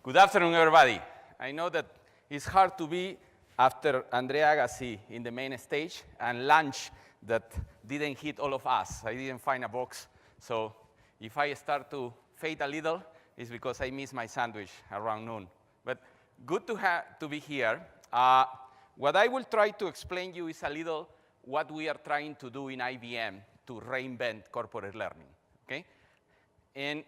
Good afternoon, everybody. I know that it's hard to be after Andrea Agassi in the main stage and lunch that didn't hit all of us. I didn't find a box. So if I start to fade a little, it's because I missed my sandwich around noon. But good to be here. What I will try to explain you is a little what we are trying to do in IBM to reinvent corporate learning, okay? And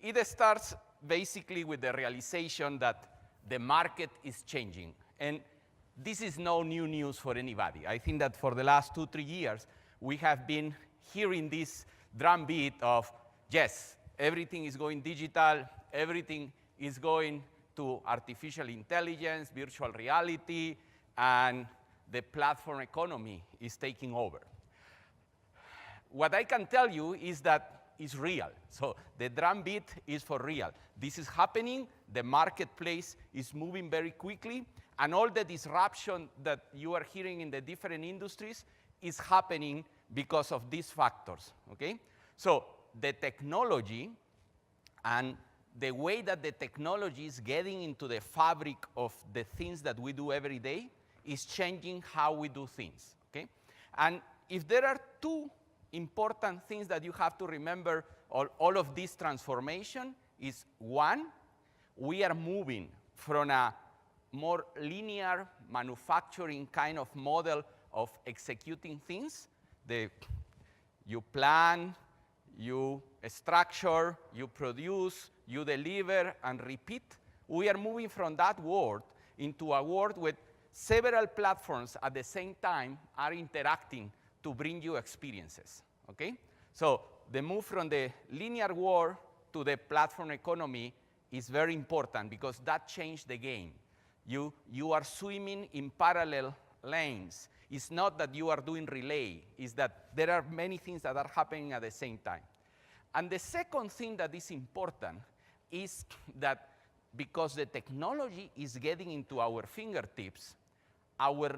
it starts basically with the realization that the market is changing. And this is no new news for anybody. I think that for the last 2-3 years, we have been hearing this drumbeat of, yes, everything is going digital, everything is going to artificial intelligence, virtual reality, and the platform economy is taking over. What I can tell you is that it's real. So the drumbeat is for real. This is happening. The marketplace is moving very quickly. And all the disruption that you are hearing in the different industries is happening because of these factors, okay? So the technology and the way that the technology is getting into the fabric of the things that we do every day is changing how we do things, okay? And if there are two important things that you have to remember all of this transformation is, one, we are moving from a more linear manufacturing kind of model of executing things. You plan, you structure, you produce, you deliver, and repeat. We are moving from that world into a world with several platforms at the same time are interacting to bring you experiences, okay? So the move from the linear world to the platform economy is very important because that changed the game. You are swimming in parallel lanes. It's not that you are doing relay. It's that there are many things that are happening at the same time. And the second thing that is important is that because the technology is getting into our fingertips, our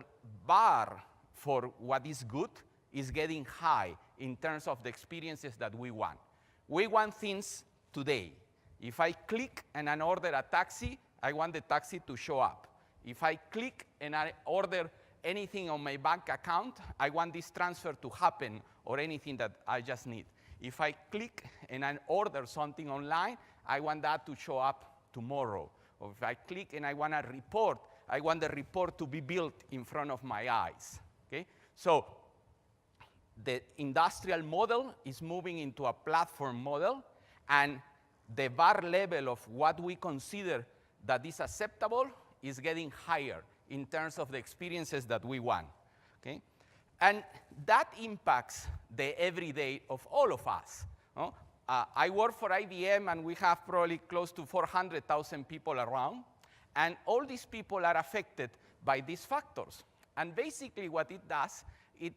bar for what is good is getting high in terms of the experiences that we want. We want things today. If I click and I order a taxi, I want the taxi to show up. If I click and I order anything on my bank account, I want this transfer to happen or anything that I just need. If I click and I order something online, I want that to show up tomorrow. Or if I click and I want a report, I want the report to be built in front of my eyes, okay? So the industrial model is moving into a platform model, and the bar level of what we consider that is acceptable is getting higher in terms of the experiences that we want, okay? And that impacts the everyday of all of us. No? I work for IBM, and we have probably close to 400,000 people around, and all these people are affected by these factors. And basically what it does, it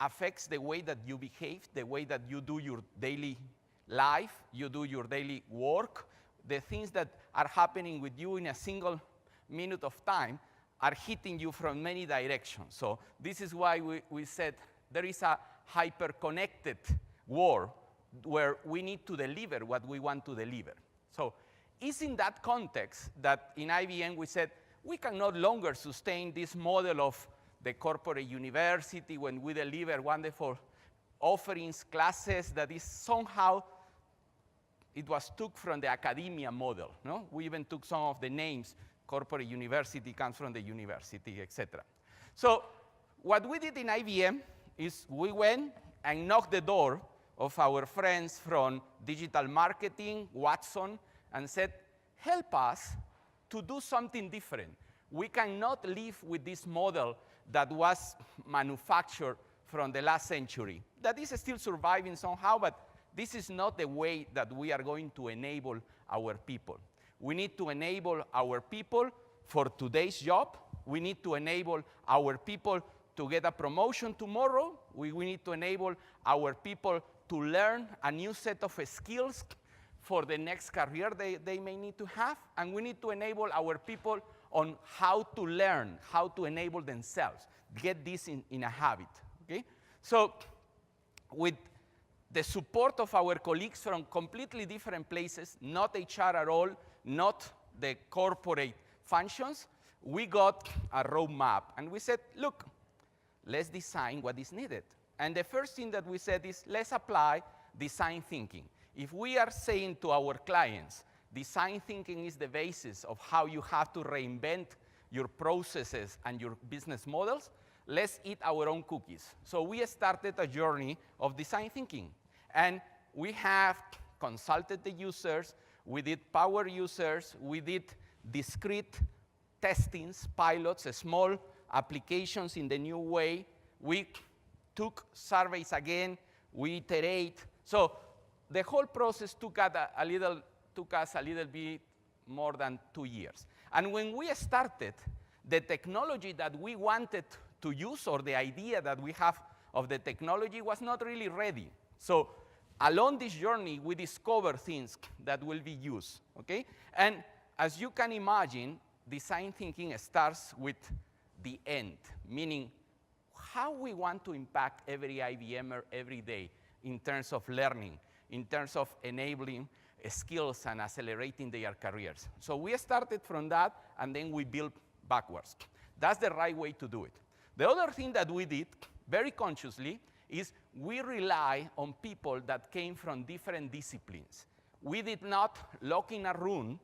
affects the way that you behave, the way that you do your daily life, you do your daily work. The things that are happening with you in a single minute of time are hitting you from many directions. So this is why we said there is a hyper-connected world where we need to deliver what we want to deliver. So it's in that context that in IBM we said we can no longer sustain this model of the corporate university when we deliver wonderful offerings, classes that is somehow, it was took from the academia model. No? We even took some of the names. Corporate university comes from the university, etc. So what we did in IBM is we went and knocked the door of our friends from digital marketing, Watson, and said, help us to do something different. We cannot live with this model that was manufactured from the last century. That is still surviving somehow, but this is not the way that we are going to enable our people. We need to enable our people for today's job. We need to enable our people to get a promotion tomorrow. We need to enable our people to learn a new set of skills for the next career they may need to have. And we need to enable our people on how to learn, how to enable themselves, get this in a habit, okay? So with the support of our colleagues from completely different places, not HR at all, not the corporate functions, we got a roadmap. And we said, look, let's design what is needed. And the first thing that we said is, let's apply design thinking. If we are saying to our clients, design thinking is the basis of how you have to reinvent your processes and your business models, let's eat our own cookies. So we started a journey of design thinking. And we have consulted the users, we did power users, we did discrete testings, pilots, small applications in the new way. We took surveys again, we iterate. So the whole process took us a little bit more than 2 years. And when we started, the technology that we wanted to use, or the idea that we have of the technology, was not really ready. So along this journey, we discovered things that will be used, okay? And as you can imagine, design thinking starts with the end, meaning how we want to impact every IBMer every day in terms of learning, in terms of enabling skills and accelerating their careers. So we started from that, and then we built backwards. That's the right way to do it. The other thing that we did, very consciously, is we rely on people that came from different disciplines. We did not lock in a room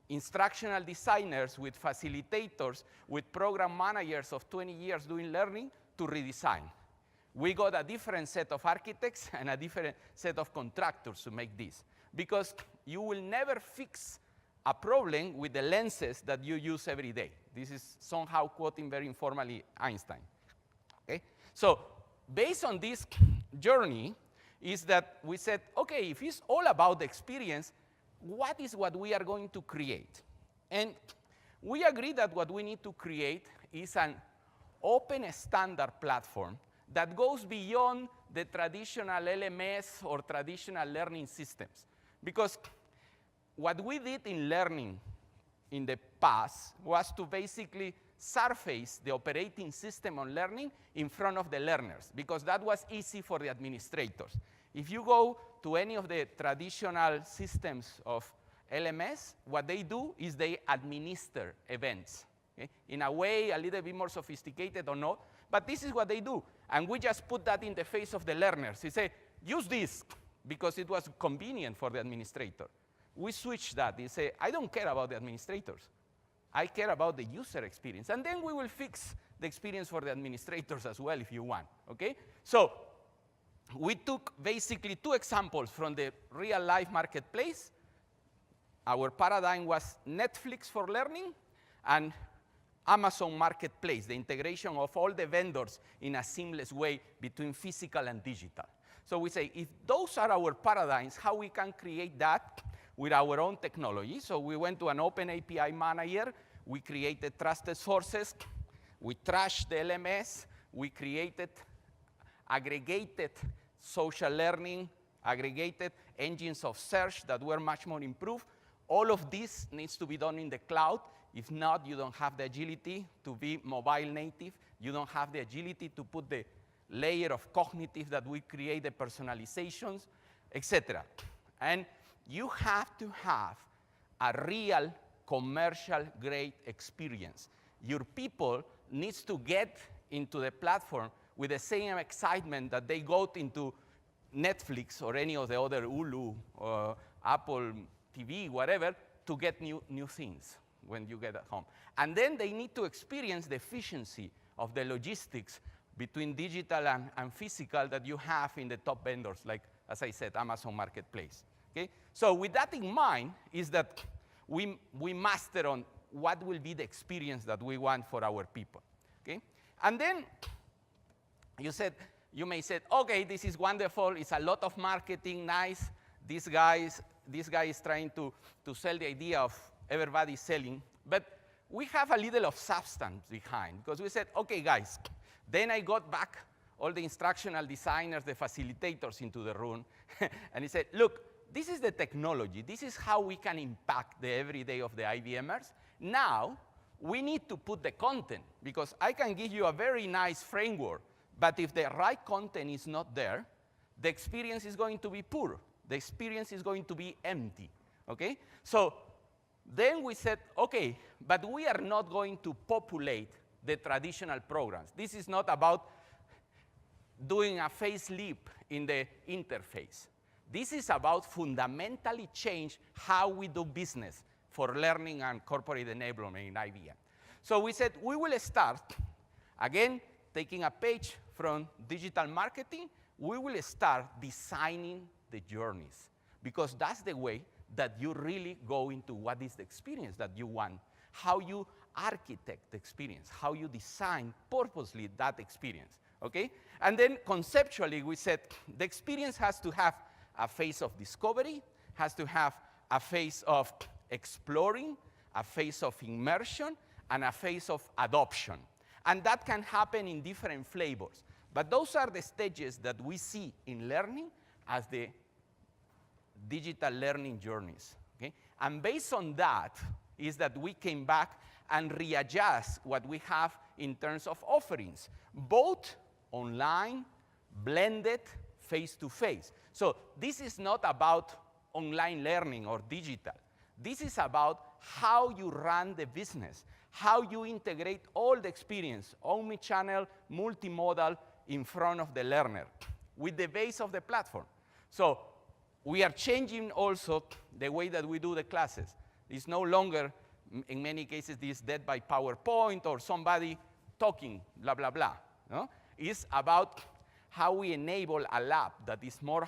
instructional designers with facilitators, with program managers of 20 years doing learning to redesign. We got a different set of architects and a different set of contractors to make this. Because you will never fix a problem with the lenses that you use every day. This is somehow quoting very informally Einstein. Okay? So based on this journey is that we said, okay, if it's all about the experience, what is what we are going to create? And we agree that what we need to create is an open standard platform that goes beyond the traditional LMS or traditional learning systems. Because what we did in learning in the past was to basically surface the operating system on learning in front of the learners, because that was easy for the administrators. If you go to any of the traditional systems of LMS, what they do is they administer events. Okay? In a way, a little bit more sophisticated or not, but this is what they do. And we just put that in the face of the learners. We say, use this, because it was convenient for the administrator. We switched that. They say, I don't care about the administrators. I care about the user experience. And then we will fix the experience for the administrators as well if you want, okay? So we took basically 2 examples from the real-life marketplace. Our paradigm was Netflix for learning and Amazon Marketplace, the integration of all the vendors in a seamless way between physical and digital. So we say, if those are our paradigms, how we can create that with our own technology. So we went to an open API manager. We created trusted sources. We trashed the LMS. We created aggregated social learning, aggregated engines of search that were much more improved. All of this needs to be done in the cloud. If not, you don't have the agility to be mobile native. You don't have the agility to put the layer of cognitive that we create, the personalizations, etc. And you have to have a real commercial grade experience. Your people needs to get into the platform with the same excitement that they got into Netflix or any of the other Hulu or Apple TV, whatever, to get new things when you get at home. And then they need to experience the efficiency of the logistics between digital and physical that you have in the top vendors, like, as I said, Amazon Marketplace. Okay? So with that in mind is that we master on what will be the experience that we want for our people. Okay? And then you may say, okay, this is wonderful, it's a lot of marketing, nice. This guy is trying to sell the idea of everybody selling, but we have a little of substance behind, because we said, okay, guys, then I got back all the instructional designers, the facilitators into the room, and he said, look, this is the technology. This is how we can impact the everyday of the IBMers. Now, we need to put the content, because I can give you a very nice framework, but if the right content is not there, the experience is going to be poor. The experience is going to be empty, okay? So Then we said, okay, but we are not going to populate the traditional programs. This is not about doing a facelift in the interface. This is about fundamentally change how we do business for learning and corporate enablement in IBM. So we said we will start, again, taking a page from digital marketing, we will start designing the journeys, because that's the way that you really go into what is the experience that you want, how you architect the experience, how you design purposely that experience, okay? And then conceptually, we said the experience has to have a phase of discovery, has to have a phase of exploring, a phase of immersion, and a phase of adoption. And that can happen in different flavors. But those are the stages that we see in learning as the digital learning journeys, okay? And based on that is that we came back and readjust what we have in terms of offerings, both online, blended, face-to-face. So this is not about online learning or digital. This is about how you run the business, how you integrate all the experience, omni-channel, multimodal, in front of the learner with the base of the platform. So we are changing also the way that we do the classes. It's no longer, in many cases, this dead by PowerPoint or somebody talking, blah, blah, blah. No? It's about how we enable a lab that is more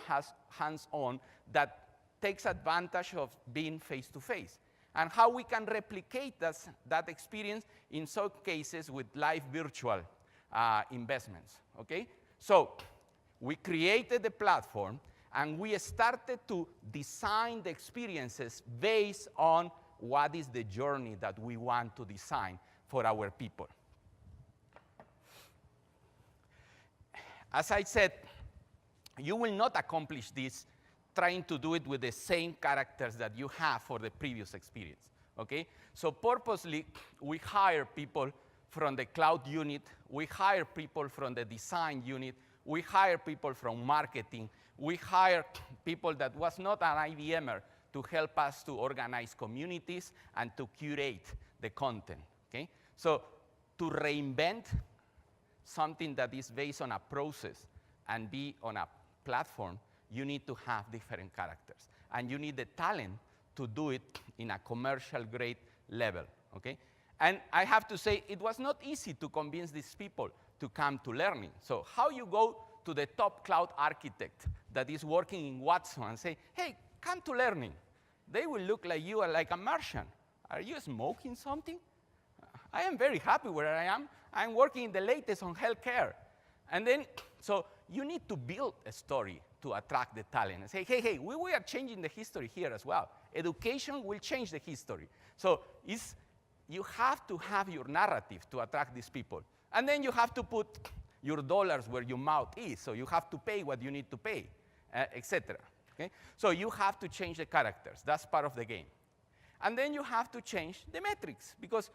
hands-on, that takes advantage of being face-to-face, and how we can replicate that experience in some cases with live virtual investments, okay? So we created the platform, and we started to design the experiences based on what is the journey that we want to design for our people. As I said, you will not accomplish this trying to do it with the same characters that you have for the previous experience, okay? So purposely, we hire people from the cloud unit, we hire people from the design unit, we hire people from marketing, we hire people that was not an IBMer to help us to organize communities and to curate the content, okay? So to reinvent something that is based on a process and be on a platform, you need to have different characters. And you need the talent to do it in a commercial grade level, okay? And I have to say, it was not easy to convince these people to come to learning. So how you go to the top cloud architect that is working in Watson and say, hey, come to learning. They will look like you are like a Martian. Are you smoking something? I am very happy where I am. I'm working in the latest on healthcare. And then, so you need to build a story to attract the talent and say, hey, we are changing the history here as well. Education will change the history. So you have to have your narrative to attract these people. And then you have to put your dollars where your mouth is. So you have to pay what you need to pay, etc. Okay? So you have to change the characters. That's part of the game. And then you have to change the metrics, because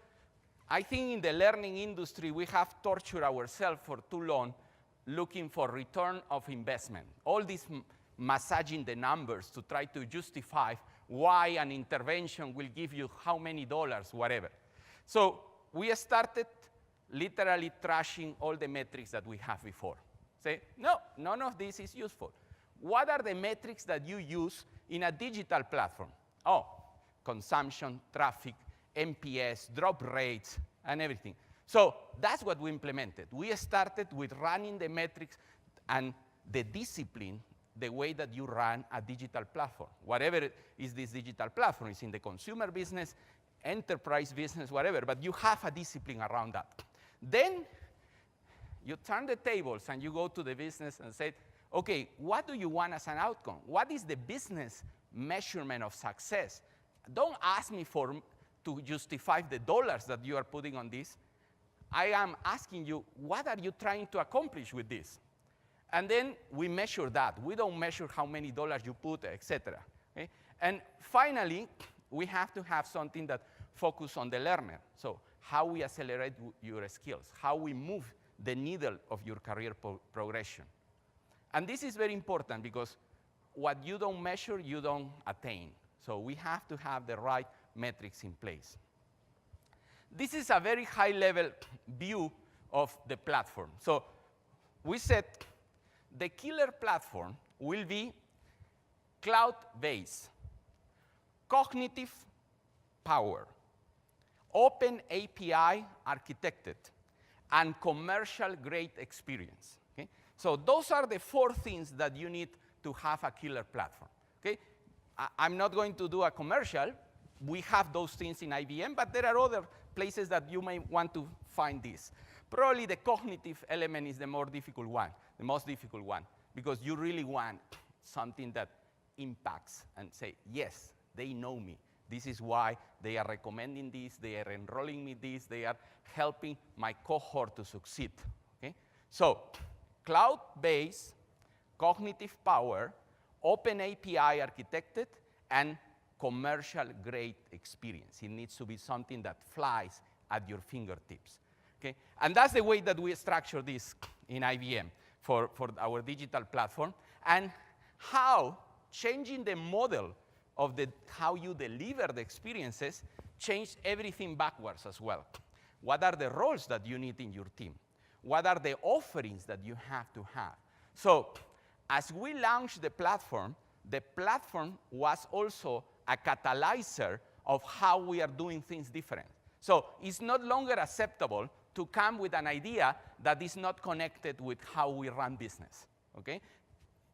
I think in the learning industry, we have tortured ourselves for too long looking for return of investment. All this massaging the numbers to try to justify why an intervention will give you how many dollars, whatever. So we started literally trashing all the metrics that we have before. Say, no, none of this is useful. What are the metrics that you use in a digital platform? Oh, consumption, traffic, NPS, drop rates, and everything. So that's what we implemented. We started with running the metrics and the discipline, the way that you run a digital platform. Whatever is this digital platform, it's in the consumer business, enterprise business, whatever, but you have a discipline around that. Then you turn the tables and you go to the business and say, okay, what do you want as an outcome? What is the business measurement of success? Don't ask me to justify the dollars that you are putting on this. I am asking you, what are you trying to accomplish with this? And then we measure that. We don't measure how many dollars you put, etc. Okay? And finally, we have to have something that focuses on the learner. So how we accelerate your skills, how we move the needle of your career progression. And this is very important, because what you don't measure, you don't attain. So we have to have the right metrics in place. This is a very high-level view of the platform. So we said the killer platform will be cloud-based, cognitive power, open API architected, and commercial-grade experience. Okay? So those are the 4 things that you need to have a killer platform. Okay? I'm not going to do a commercial. We have those things in IBM, but there are other places that you may want to find this. Probably the cognitive element is the most difficult one, because you really want something that impacts and say, yes, they know me. This is why they are recommending this, they are enrolling me this, they are helping my cohort to succeed. Okay? So cloud-based, cognitive power, open API architected, and commercial-grade experience. It needs to be something that flies at your fingertips. Okay? And that's the way that we structure this in IBM for our digital platform, and how changing the model of how you deliver the experiences changed everything backwards as well. What are the roles that you need in your team? What are the offerings that you have to have? So as we launched the platform was also a catalyzer of how we are doing things different. So it's no longer acceptable to come with an idea that is not connected with how we run business, okay?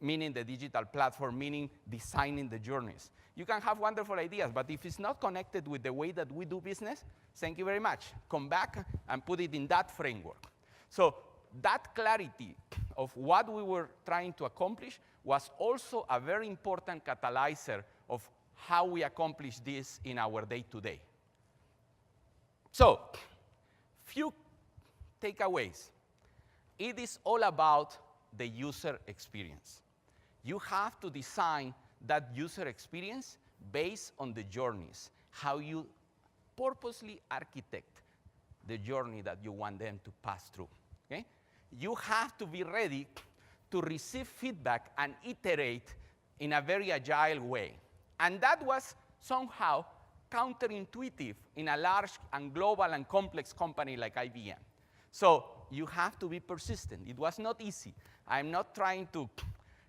Meaning the digital platform, meaning designing the journeys. You can have wonderful ideas, but if it's not connected with the way that we do business, thank you very much. Come back and put it in that framework. So that clarity of what we were trying to accomplish was also a very important catalyzer of how we accomplish this in our day-to-day. So, few takeaways. It is all about the user experience. You have to design that user experience based on the journeys, how you purposely architect the journey that you want them to pass through. Okay? You have to be ready to receive feedback and iterate in a very agile way. And that was somehow counterintuitive in a large and global and complex company like IBM. So you have to be persistent. It was not easy. I'm not trying to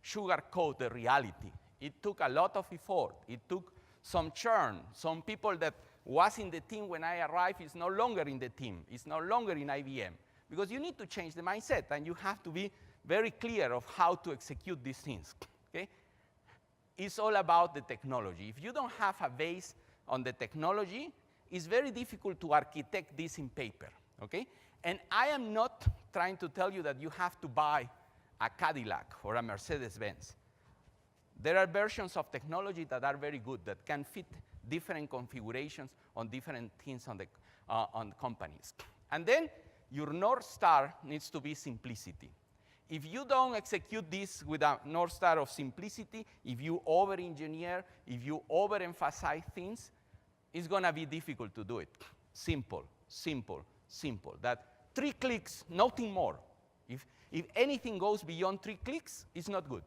sugarcoat the reality. It took a lot of effort. It took some churn. Some people that was in the team when I arrived is no longer in the team. It's no longer in IBM. Because you need to change the mindset, and you have to be very clear of how to execute these things. Okay? It's all about the technology. If you don't have a base on the technology, it's very difficult to architect this in paper. Okay? And I am not trying to tell you that you have to buy a Cadillac or a Mercedes-Benz. There are versions of technology that are very good, that can fit different configurations on different things on companies. And then your North Star needs to be simplicity. If you don't execute this with a North Star of simplicity, if you over-engineer, if you overemphasize things, it's going to be difficult to do it. Simple, simple, simple. That 3 clicks, nothing more. If anything goes beyond 3 clicks, it's not good.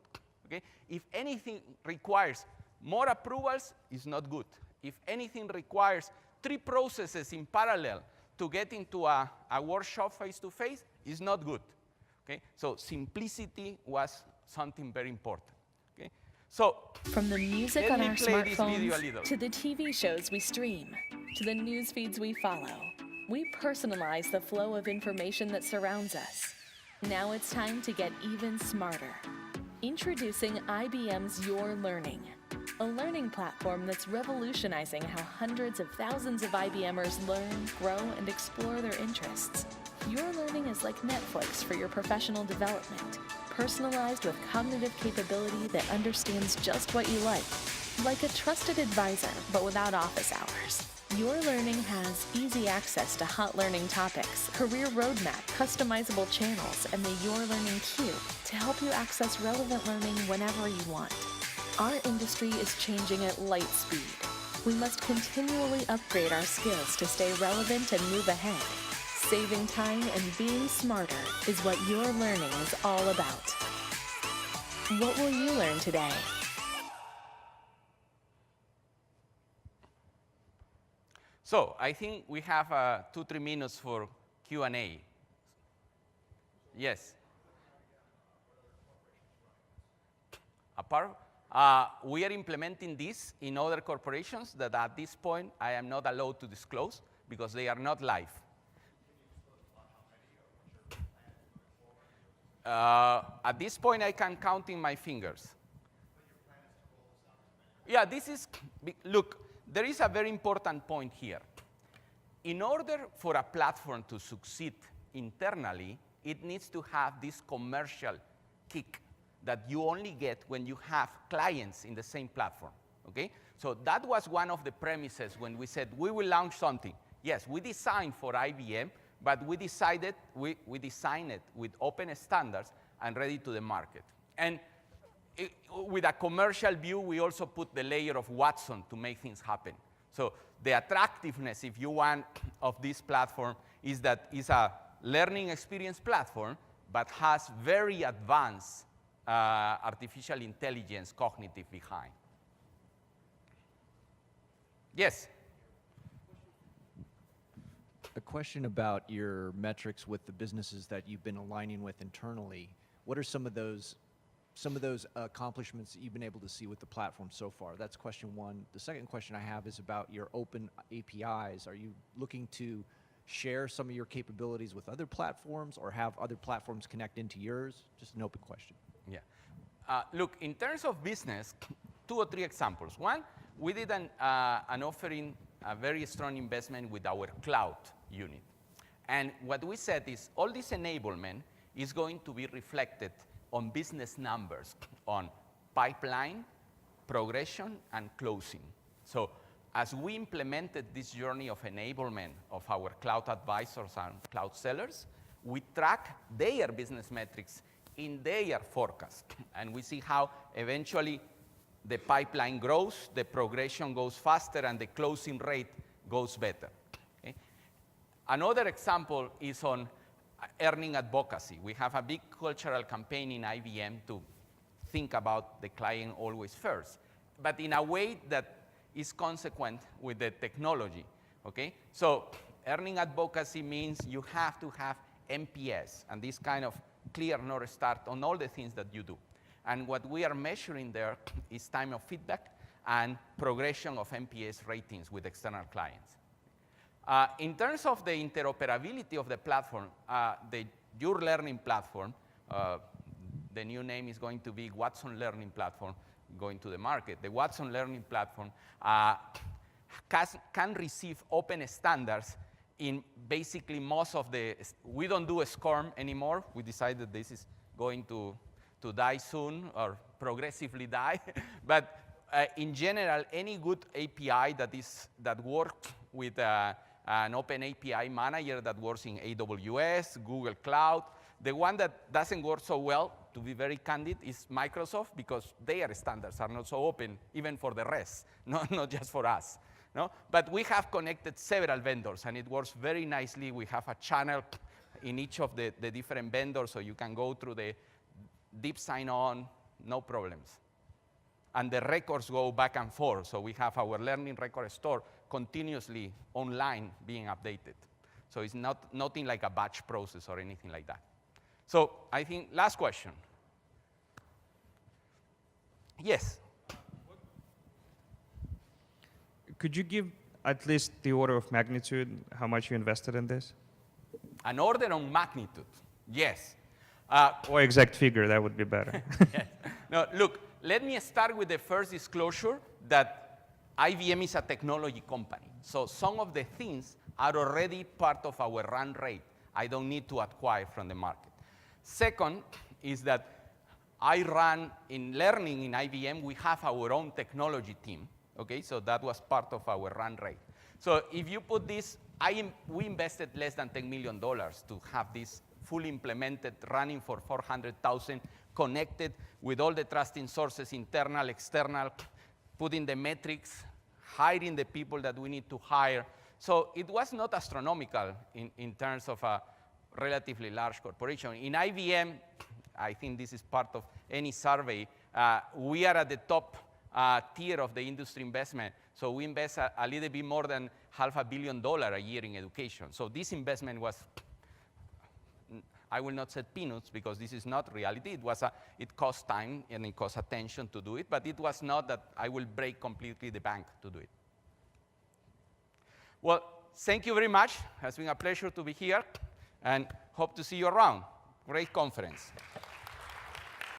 Okay? If anything requires more approvals, it's not good. If anything requires 3 processes in parallel to get into a workshop face-to-face, it's not good. Okay? So simplicity was something very important. Okay? So from the music on our smartphones to the TV shows we stream, to the news feeds we follow, we personalize the flow of information that surrounds us. Now it's time to get even smarter. Introducing IBM's Your Learning, a learning platform that's revolutionizing how hundreds of thousands of IBMers learn, grow, and explore their interests. Your Learning is like Netflix for your professional development, personalized with cognitive capability that understands just what you like a trusted advisor, but without office hours. Your Learning has easy access to hot learning topics, career roadmap, customizable channels, and the Your Learning queue to help you access relevant learning whenever you want. Our industry is changing at light speed. We must continually upgrade our skills to stay relevant and move ahead. Saving time and being smarter is what Your Learning is all about. What will you learn today? So I think we have 2-3 minutes for Q&A. Yes? Apart, we are implementing this in other corporations that at this point I am not allowed to disclose because they are not live. At this point, I can count in my fingers. Yeah, this is, look, there is a very important point here. In order for a platform to succeed internally, it needs to have this commercial kick that you only get when you have clients in the same platform, okay? So that was one of the premises when we said we will launch something. Yes, we designed for IBM, but we decided, we designed it with open standards and ready to the market. And with a commercial view, we also put the layer of Watson to make things happen. So the attractiveness, if you want, of this platform is that it's a learning experience platform, but has very advanced artificial intelligence cognitive behind. Yes? A question about your metrics with the businesses that you've been aligning with internally. What are some of those accomplishments that you've been able to see with the platform so far? That's question one. The second question I have is about your open APIs. Are you looking to share some of your capabilities with other platforms or have other platforms connect into yours? Just an open question. Yeah. Look, in terms of business, 2 or 3 examples. One, we did an offering, a very strong investment with our cloud unit. And what we said is all this enablement is going to be reflected on business numbers, on pipeline, progression, and closing. So as we implemented this journey of enablement of our cloud advisors and cloud sellers, we track their business metrics in their forecast. And we see how eventually the pipeline grows, the progression goes faster, and the closing rate goes better. Okay? Another example is on earning advocacy. We have a big cultural campaign in IBM to think about the client always first, but in a way that is consequent with the technology. Okay? So earning advocacy means you have to have NPS and this kind of clear North Star on all the things that you do. And what we are measuring there is time of feedback and progression of NPS ratings with external clients. In terms of the interoperability of the platform, Your Learning platform, the new name is going to be Watson Learning Platform going to the market. The Watson Learning Platform can receive open standards in basically most of the, we don't do a SCORM anymore. We decided this is going to die soon or progressively die. But in general, any good API that works with an open API manager that works in AWS, Google Cloud. The one that doesn't work so well, to be very candid, is Microsoft because their standards are not so open, even for the rest, not just for us. No? But we have connected several vendors, and it works very nicely. We have a channel in each of the different vendors, so you can go through the deep sign-on, no problems. And the records go back and forth, so we have our learning record store continuously online being updated. So it's nothing like a batch process or anything like that. So I think, last question. Yes? Could you give at least the order of magnitude, how much you invested in this? An order of magnitude, yes. Or exact figure, that would be better. Yes. No, look, let me start with the first disclosure that IBM is a technology company. So some of the things are already part of our run rate. I don't need to acquire from the market. Second is that I run in learning in IBM, we have our own technology team. Okay, so that was part of our run rate. So if you put this, we invested less than $10 million to have this fully implemented, running for 400,000, connected with all the trusting sources, internal, external, putting the metrics, hiring the people that we need to hire. So it was not astronomical in terms of a relatively large corporation. In IBM, I think this is part of any survey, we are at the top tier of the industry investment. So we invest a little bit more than $500 million a year in education. So this investment was, I will not say peanuts because this is not reality. It cost time and it cost attention to do it, but it was not that I will break completely the bank to do it. Well, thank you very much. It has been a pleasure to be here, and hope to see you around. Great conference.